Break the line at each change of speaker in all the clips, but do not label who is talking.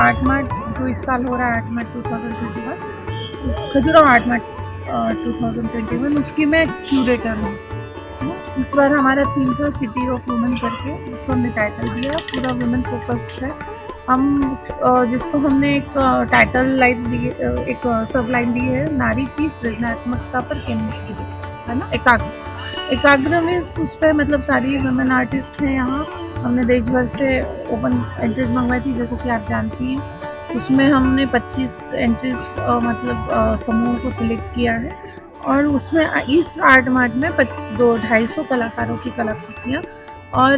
8 मार्च जो इस साल हो रहा है 8 मार्च 2021, खजुराहो 8 मार्च 2021, उसकी मैं क्यूरेटर हूँ। इस बार हमारा थीम था सिटी ऑफ वुमेन करके, जिसको हमने टाइटल दिया पूरा वुमेन फोकस्ड है। हम जिसको हमने एक टाइटल लाइन दी, एक सब लाइन दी है, नारी की सृजनात्मकता पर केंद्रित है ना, एकाग्र में उस पर मतलब सारी वुमेन आर्टिस्ट हैं यहाँ। हमने देश भर से ओपन एंट्रीज मंगवाई थी, जैसे कि आप जानती हैं। उसमें हमने 25 एंट्रीज मतलब समूहों को सिलेक्ट किया है, और उसमें इस आर्ट मार्ट में 250 कलाकारों की कलाकृतियाँ और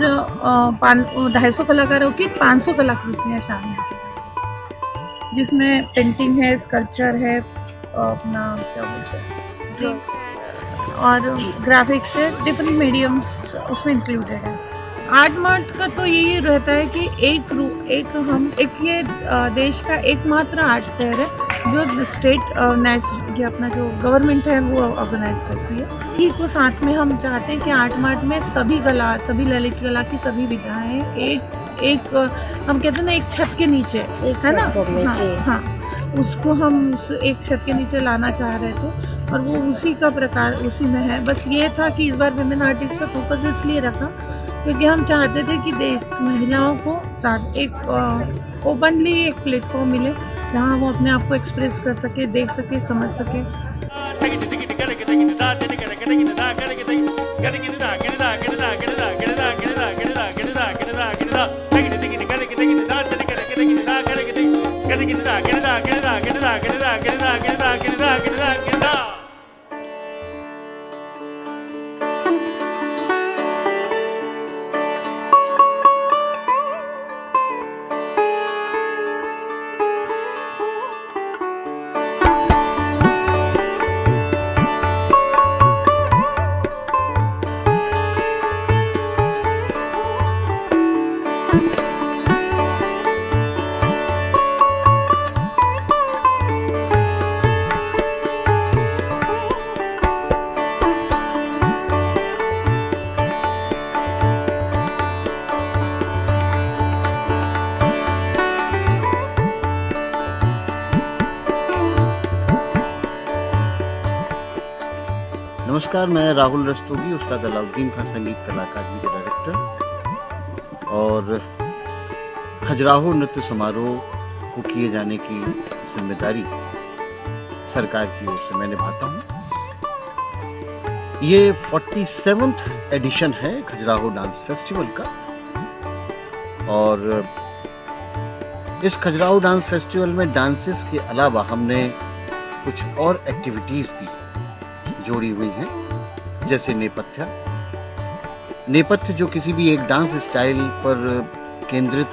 250 कलाकारों की 500 कलाकृतियाँ शामिल हैं, जिसमें पेंटिंग है, स्कल्पचर है, अपना क्या बोलते हैं जो, और ग्राफिक्स है, डिफरेंट मीडियम्स उसमें इंक्लूडेड है। आर्ट मार्ट का तो यही रहता है कि एक ये देश का एकमात्र आर्ट फेयर है जो स्टेट ये अपना जो गवर्नमेंट है वो ऑर्गेनाइज करती है। इसी को साथ में हम चाहते हैं कि आर्ट मार्ट में सभी कला, सभी ललित कला की सभी विधाएं एक हम कहते हैं ना, एक छत के नीचे है ना, हाँ, उसको हम एक छत के नीचे लाना चाह रहे थे, और वो उसी का प्रकार उसी में है। बस ये था कि इस बार विमेन आर्टिस्ट का फोकस इसलिए रखा क्योंकि हम चाहते थे कि देश महिलाओं को साथ एक ओपनली एक प्लेटफॉर्म मिले जहाँ वो अपने आप को एक्सप्रेस कर सके, देख सके, समझ सके।
नमस्कार, मैं राहुल रस्तोगी, उस्ताद अलाउद्दीन खान संगीत कला अकादमी के डायरेक्टर, और खजुराहो नृत्य समारोह को किए जाने की जिम्मेदारी सरकार की ओर से मैं निभाता हूँ। ये 47th एडिशन है खजुराहो डांस फेस्टिवल का, और इस खजुराहो डांस फेस्टिवल में डांसेस के अलावा हमने कुछ और एक्टिविटीज भी जोड़ी हुई हैं, जैसे नेपथ्य जो किसी भी एक डांस स्टाइल पर केंद्रित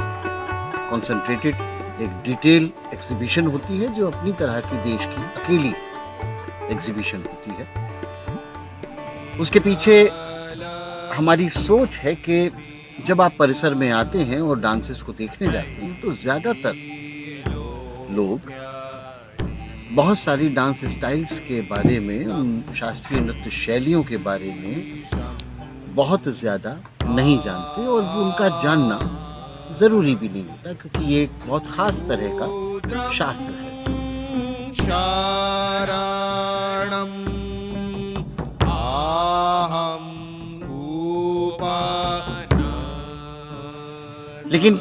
कॉन्सेंट्रेटेड एक डिटेल एग्जीबिशन होती है, जो अपनी तरह की देश की अकेली एग्जीबिशन होती है। उसके पीछे हमारी सोच है कि जब आप परिसर में आते हैं और डांसेस को देखने जाते हैं तो ज़्यादातर लोग बहुत सारी डांस स्टाइल्स के बारे में, शास्त्रीय नृत्य शैलियों के बारे में बहुत ज़्यादा नहीं जानते, और उनका जानना ज़रूरी भी नहीं होता, क्योंकि ये एक बहुत ख़ास तरह का शास्त्र है। लेकिन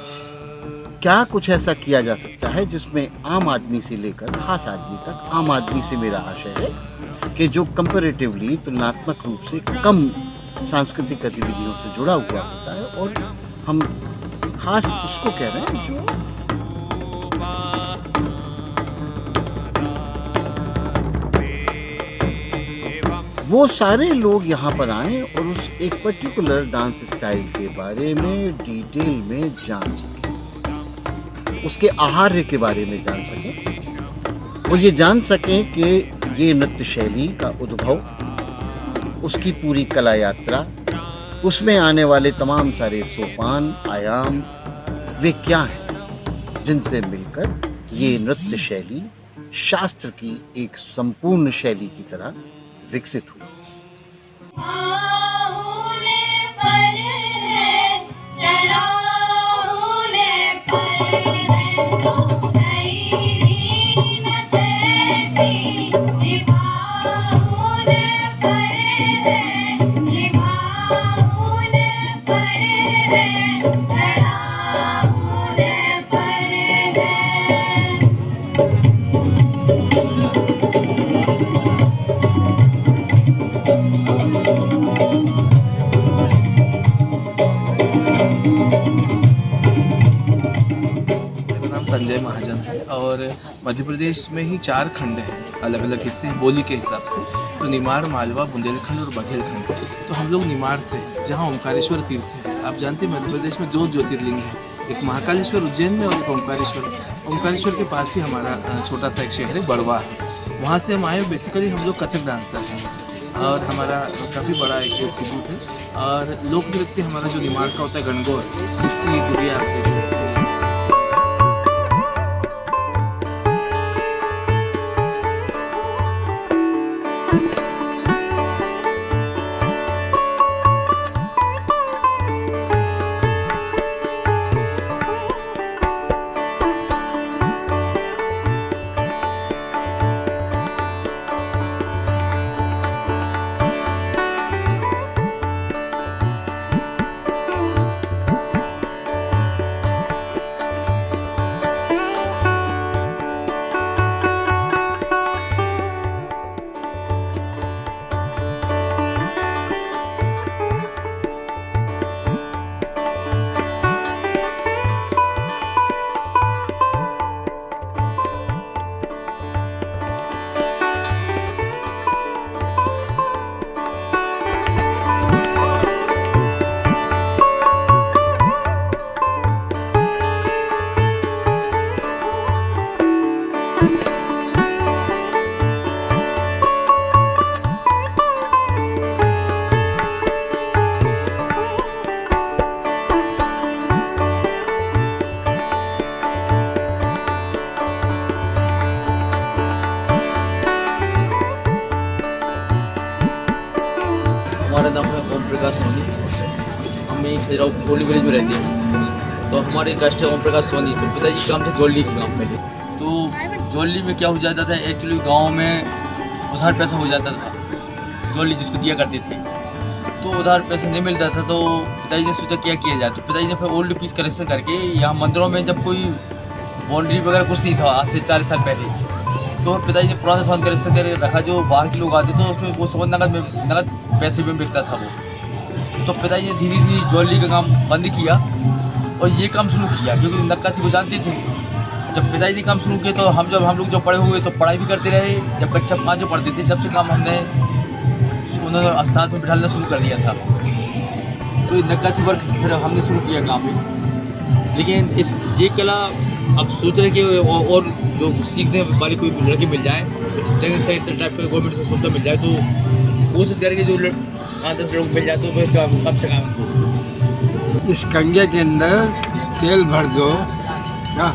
क्या कुछ ऐसा किया जा सकता है जिसमें आम आदमी से लेकर खास आदमी तक, आम आदमी से मेरा आशय है कि जो कंपैरेटिवली तुलनात्मक रूप से कम सांस्कृतिक गतिविधियों से जुड़ा हुआ होता है, और हम खास उसको कह रहे हैं जो वो सारे लोग यहाँ पर आएं और उस एक पर्टिकुलर डांस स्टाइल के बारे में डिटेल में जान सकें, उसके आहार्य के बारे में जान सकें, वो ये जान सकें कि ये नृत्य शैली का उद्भव, उसकी पूरी कला यात्रा, उसमें आने वाले तमाम सारे सोपान, आयाम, वे क्या हैं जिनसे मिलकर ये नृत्य शैली शास्त्र की एक संपूर्ण शैली की तरह विकसित हुई।
पर है, संजय महाजन है और मध्य प्रदेश में ही 4 खंड हैं, अलग अलग हिस्से बोली के हिसाब से। तो निमाड़, मालवा, बुंदेलखंड और बघेलखंड। तो हम लोग निमाड़ से, जहाँ ओमकारेश्वर तीर्थ है। आप जानते हैं मध्य प्रदेश में 2 ज्योतिर्लिंग हैं, एक महाकालेश्वर उज्जैन में और एक ओमकारेश्वर। ओमकारेश्वर के पास ही हमारा छोटा सा एक शहर है बड़वा है, वहाँ से हम आए। बेसिकली हम लोग कथक डांसर हैं और हमारा काफ़ी बड़ा एक इंस्टीट्यूट है। और लोक नृत्य हमारा जो निमाड़ का होता है गणगौर, इसकी गुड़िया आप देख सकते हैं।
हमारा नाम है ओम प्रकाश सोनी। हम यहीं खजुराहो कोली विलेज में रहते हैं। तो हमारे कास्ट है ओम प्रकाश सोनी। तो पिताजी काम था जोली के काम में। तो जोली में क्या हो जाता था, एक्चुअली गांव में उधार पैसा हो जाता था, जोली जिसको दिया करते थे। तो उधार पैसा नहीं मिलता था, तो पिताजी ने सोचा क्या किया जाए। तो पिताजी ने फिर ओल्ड पीस कलेक्शन करके, यहाँ मंदिरों में जब कोई बाउंड्री वगैरह कुछ नहीं था आज से 40 साल पहले, तो पिताजी ने पुराना सामान कलेक्शन करके रखा। जो बाहर के लोग आते थे उसमें वो सामान नगद पैसे में बिकता था वो। तो पिताजी ने धीरे धीरे ज्वेलरी का काम बंद किया और ये काम शुरू किया, क्योंकि नक्काशी को जानते थे। जब पिताजी ने काम शुरू किया तो हम लोग जब बड़े हुए तो पढ़ाई भी करते रहे। जब कक्षा 5 में पढ़ते थे, जब से काम उन्होंने साथ में बिठाना शुरू कर दिया था। तो ये नक्काशी वर्क फिर हमने शुरू किया काम में। लेकिन इस ये कला अब सोच रहे कि और जो सीखने वाली कोई लड़की मिल जाए, तो ट्रेनिंग सेंटर टाइप का गवर्नमेंट से सुविधा मिल जाए, तो कोशिश करेंगे जो 5-10 लोग मिल जाए तो फिर कम से कम
इस कंगे के अंदर तेल भर दो, क्या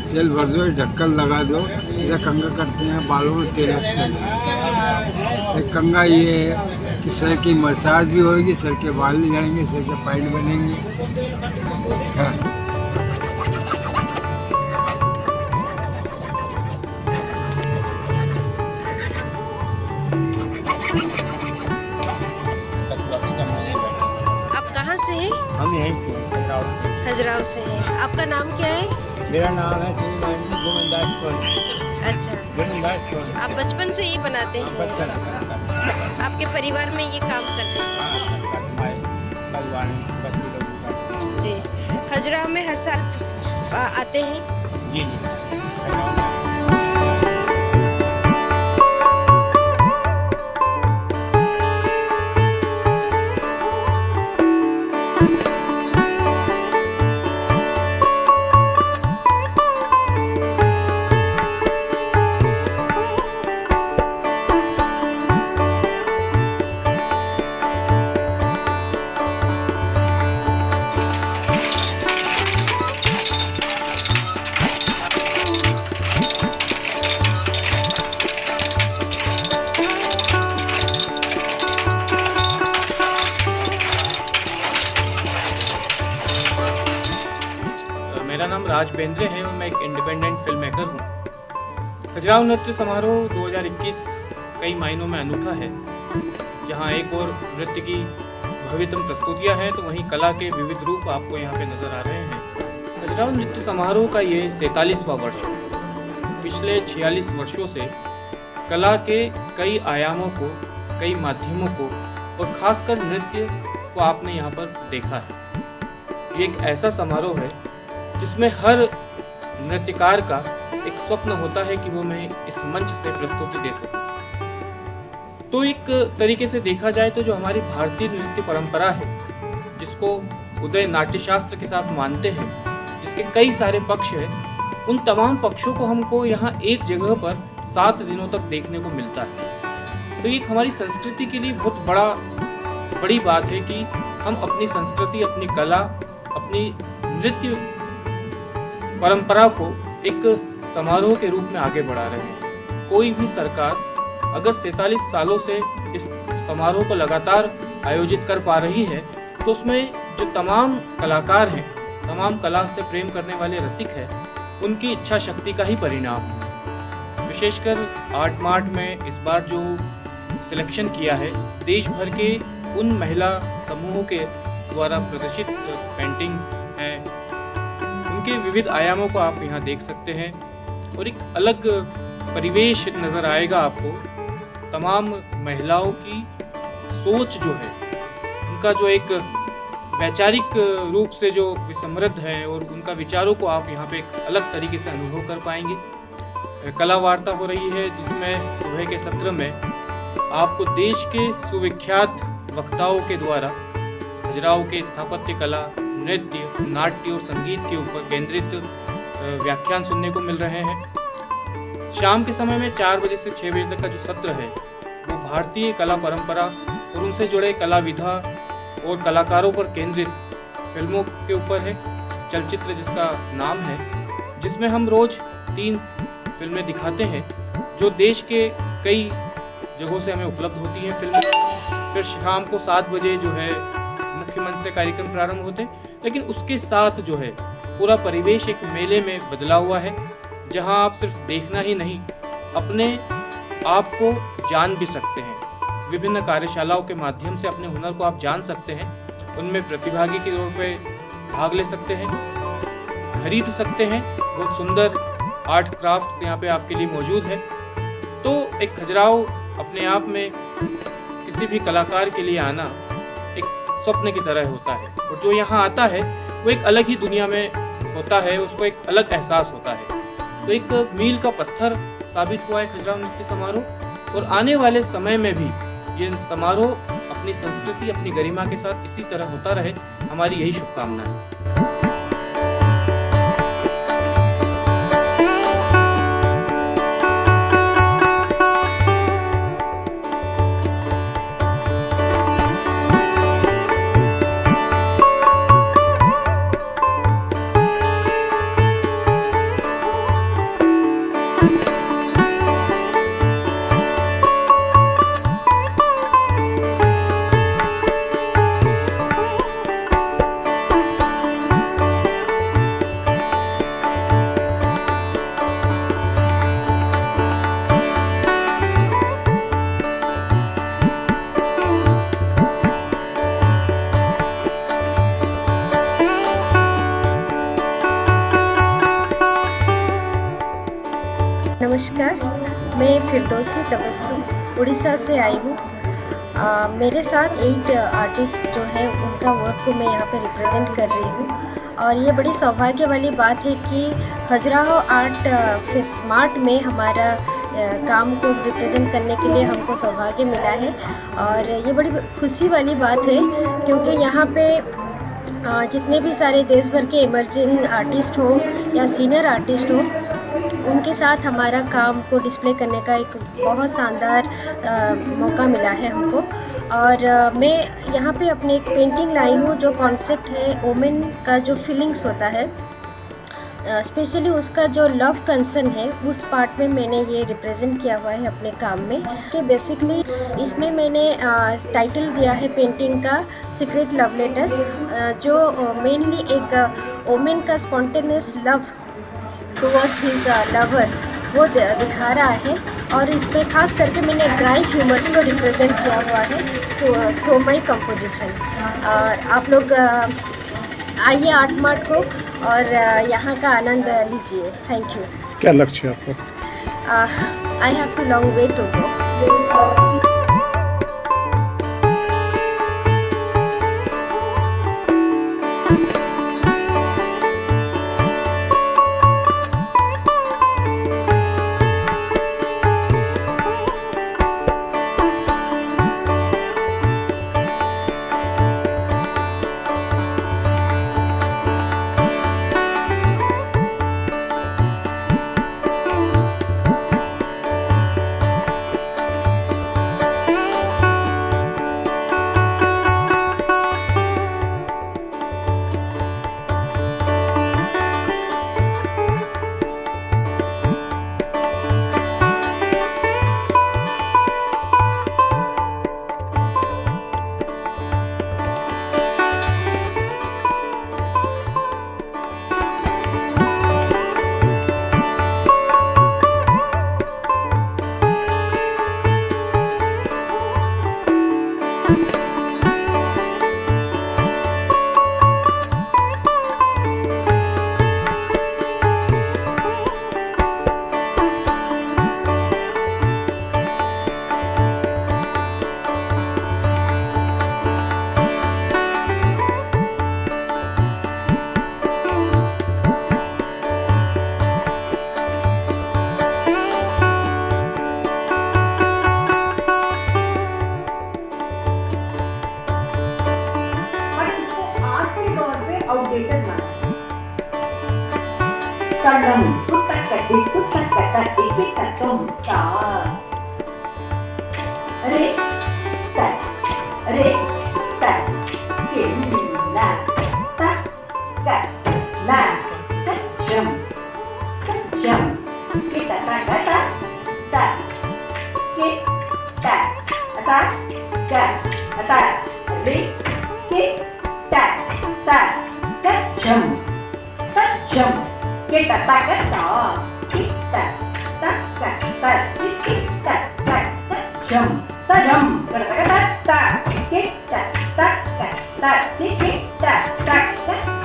तेल भर दो, ढक्कन लगा दो। इसे कंगा करते हैं, बालों में तेल लगता है। एक कंगा ये है कि सर की मसाज भी होगी, सर के बाल नहीं झड़ेंगे, सर के पैंट बनेंगे। हाँ।
आप कहाँ से हैं?
हम यहीं से
खजुराहो से हैं। आपका नाम क्या है?
मेरा नाम है गोविंदास सोनी।
अच्छा,
गोविंदास सोनी।
आप बचपन से ये बनाते हैं? आपके परिवार में ये काम करते हैं? जी। खजुराहो में हर साल आते हैं?
जी।
मेरा नाम राज बेंद्रे है और मैं एक इंडिपेंडेंट फिल्म मेकर हूँ। खजुराहो नृत्य समारोह 2021 कई मायनों में अनूठा है। जहाँ एक और नृत्य की भव्यतम प्रस्तुतियाँ हैं, तो वहीं कला के विविध रूप आपको यहाँ पे नजर आ रहे हैं। खजुराहो नृत्य समारोह का ये 43वां वर्ष है। पिछले 46 वर्षों से कला के कई आयामों को, कई माध्यमों को और खासकर नृत्य को आपने यहाँ पर देखा है। ये एक ऐसा समारोह है जिसमें हर नृत्यकार का एक स्वप्न होता है कि वो मैं इस मंच से प्रस्तुति दे सकूं। तो एक तरीके से देखा जाए तो जो हमारी भारतीय नृत्य परंपरा है, जिसको उदय नाट्यशास्त्र के साथ मानते हैं, जिसके कई सारे पक्ष हैं, उन तमाम पक्षों को हमको यहाँ एक जगह पर 7 दिनों तक देखने को मिलता है। तो एक हमारी संस्कृति के लिए बहुत बड़ी बात है कि हम अपनी संस्कृति, अपनी कला, अपनी नृत्य परंपरा को एक समारोह के रूप में आगे बढ़ा रहे हैं। कोई भी सरकार अगर 47 सालों से इस समारोह को लगातार आयोजित कर पा रही है, तो उसमें जो तमाम कलाकार हैं, तमाम कला से प्रेम करने वाले रसिक हैं, उनकी इच्छा शक्ति का ही परिणाम है। विशेषकर आर्ट मार्ट में इस बार जो सिलेक्शन किया है, देश भर के उन महिला समूहों के द्वारा प्रदर्शित पेंटिंग्स हैं, उनके विविध आयामों को आप यहाँ देख सकते हैं और एक अलग परिवेश नज़र आएगा आपको। तमाम महिलाओं की सोच जो है, उनका जो एक वैचारिक रूप से जो समृद्ध है और उनका विचारों को आप यहाँ पे एक अलग तरीके से अनुभव कर पाएंगे। कला वार्ता हो रही है जिसमें सुबह के सत्र में आपको देश के सुविख्यात वक्ताओं के द्वारा खजुराहो के स्थापत्य कला, नृत्य, नाट्य और संगीत के ऊपर केंद्रित व्याख्यान सुनने को मिल रहे हैं। शाम के समय में 4 बजे से 6 बजे तक का जो सत्र है वो भारतीय कला परंपरा और उनसे जुड़े कला विधा और कलाकारों पर केंद्रित फिल्मों के ऊपर है। चलचित्र जिसका नाम है, जिसमें हम रोज 3 फिल्में दिखाते हैं जो देश के कई जगहों से हमें उपलब्ध होती हैं फिल्में। फिर शाम को 7 बजे जो है मुख्य मंच से कार्यक्रम प्रारंभ होते हैं, लेकिन उसके साथ जो है पूरा परिवेश एक मेले में बदला हुआ है, जहां आप सिर्फ देखना ही नहीं, अपने आप को जान भी सकते हैं। विभिन्न कार्यशालाओं के माध्यम से अपने हुनर को आप जान सकते हैं, उनमें प्रतिभागी के तौर पे भाग ले सकते हैं, खरीद सकते हैं। बहुत सुंदर आर्ट क्राफ्ट यहाँ पे आपके लिए मौजूद है। तो एक खजुराहो अपने आप में किसी भी कलाकार के लिए आना एक स्वप्न की तरह होता है, और जो यहाँ आता है वो एक अलग ही दुनिया में होता है, उसको एक अलग एहसास होता है। तो एक मील का पत्थर साबित हुआ है खजुराहो नृत्य समारोह, और आने वाले समय में भी ये समारोह अपनी संस्कृति, अपनी गरिमा के साथ इसी तरह होता रहे, हमारी यही शुभकामना है।
नमस्कार, मैं फिरदौसी तबस्सुम उड़ीसा से आई हूँ। मेरे साथ 8 आर्टिस्ट जो है उनका वर्क को मैं यहाँ पे रिप्रेजेंट कर रही हूँ, और ये बड़ी सौभाग्य वाली बात है कि खजुराहो आर्ट मार्ट में हमारा काम को रिप्रेजेंट करने के लिए हमको सौभाग्य मिला है। और ये बड़ी खुशी वाली बात है क्योंकि यहाँ पे जितने भी सारे देश भर के इमर्जिंग आर्टिस्ट हो या सीनियर आर्टिस्ट हो, उनके साथ हमारा काम को डिस्प्ले करने का एक बहुत शानदार मौका मिला है हमको। और मैं यहाँ पे अपनी एक पेंटिंग लाई हूँ जो कॉन्सेप्ट है वोमेन का जो फीलिंग्स होता है, स्पेशली उसका जो लव कंसर्न है, उस पार्ट में मैंने ये रिप्रेजेंट किया हुआ है अपने काम में। कि बेसिकली इसमें मैंने टाइटल दिया है पेंटिंग का सीक्रेट लव लेटर्स, जो मेनली एक वोमेन का spontaneous love towards his lover वो दिखा रहा है। और इस पे खास करके मैंने ड्राई ह्यूमर्स को रिप्रेजेंट किया हुआ है थ्रू माई कंपोजिशन। और आप लोग आइए आर्ट मार्ट को और यहाँ का आनंद लीजिए। Thank you.
क्या लक्ष्य है आपका?
I have a long way to go.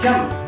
Jump.